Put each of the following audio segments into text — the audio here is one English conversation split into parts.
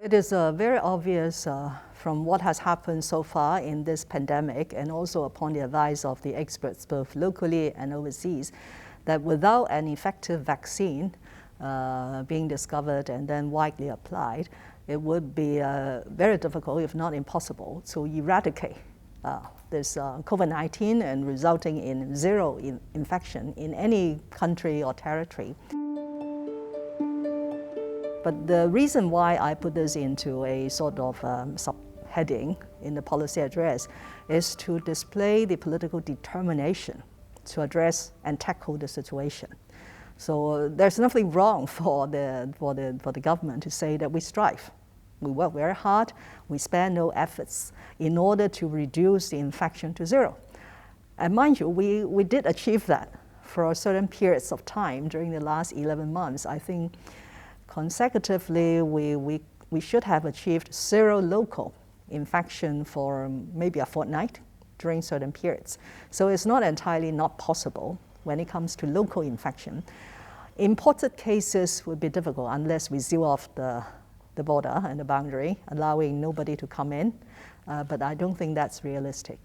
It is very obvious from what has happened so far in this pandemic, and also upon the advice of the experts both locally and overseas, that without an effective vaccine being discovered and then widely applied, it would be very difficult, if not impossible, to eradicate this COVID-19 and resulting in zero infection in any country or territory. But the reason why I put this into a sort of subheading in the policy address is to display the political determination to address and tackle the situation. So there's nothing wrong for the government to say that we strive. We work very hard, we spare no efforts in order to reduce the infection to zero. And mind you, we did achieve that for certain periods of time during the last 11 months. I think consecutively, we should have achieved zero local infection for maybe a fortnight during certain periods. So it's not entirely not possible when it comes to local infection. Imported cases would be difficult unless we seal off the border and the boundary, allowing nobody to come in. But I don't think that's realistic.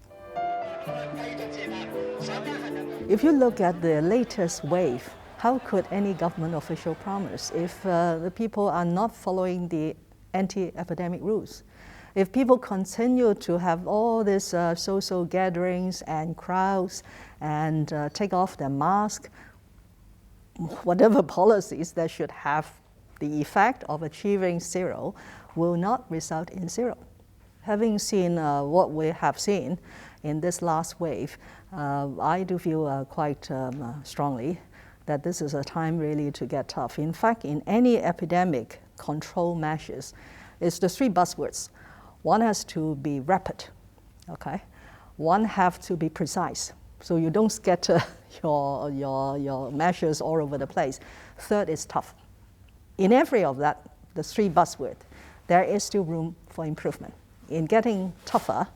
If you look at the latest wave, how could any government official promise if the people are not following the anti-epidemic rules? If people continue to have all these social gatherings and crowds and take off their mask, whatever policies that should have the effect of achieving zero will not result in zero. Having seen what we have seen in this last wave, I do feel quite strongly that this is a time really to get tough. In fact, in any epidemic control measures, it's the three buzzwords. One has to be rapid, okay? One have to be precise, so you don't scatter your measures all over the place. Third is tough. In every of that, the three buzzwords, there is still room for improvement. In getting tougher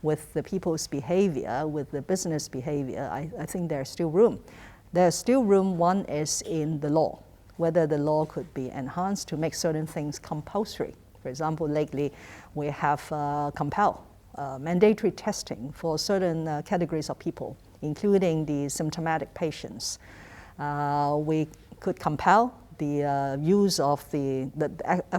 with the people's behavior, with the business behavior, I think there's still room. There's still room, one is in the law, whether the law could be enhanced to make certain things compulsory. For example, lately we have compelled mandatory testing for certain categories of people, including the symptomatic patients. We could compel the use of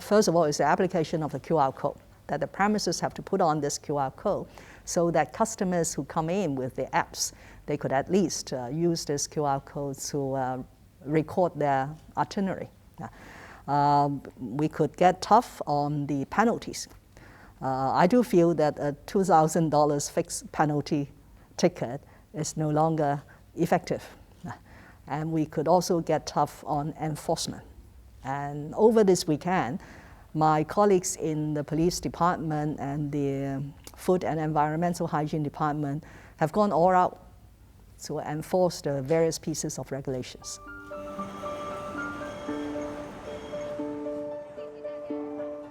first of all, is the application of the QR code, that the premises have to put on this QR code so that customers who come in with the apps, they could at least use this QR code to record their itinerary. We could get tough on the penalties. I do feel that a $2,000 fixed penalty ticket is no longer effective. And we could also get tough on enforcement. And over this weekend, my colleagues in the police department and the food and environmental hygiene department have gone all out to enforce the various pieces of regulations.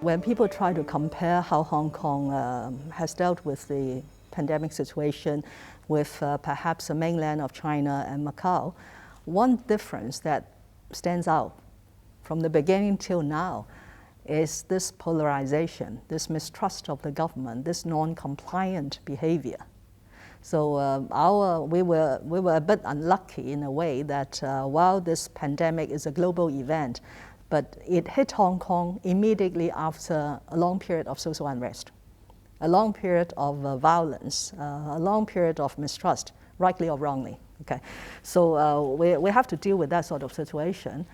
When people try to compare how Hong Kong has dealt with the pandemic situation with perhaps the mainland of China and Macau, one difference that stands out from the beginning till now is this polarization, this mistrust of the government, this non-compliant behavior. So we were a bit unlucky in a way that while this pandemic is a global event, but it hit Hong Kong immediately after a long period of social unrest, a long period of violence, a long period of mistrust, rightly or wrongly. Okay, so we have to deal with that sort of situation.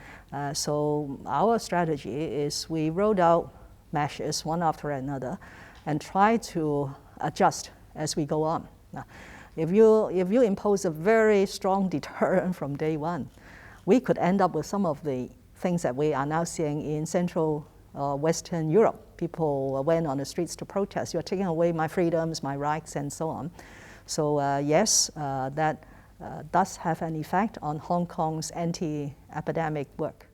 So our strategy is we rolled out measures one after another and try to adjust as we go on. Now, if you impose a very strong deterrent from day one, we could end up with some of the things that we are now seeing in Central Western Europe. People went on the streets to protest. You're taking away my freedoms, my rights, and so on. So yes, that does have an effect on Hong Kong's anti-epidemic work.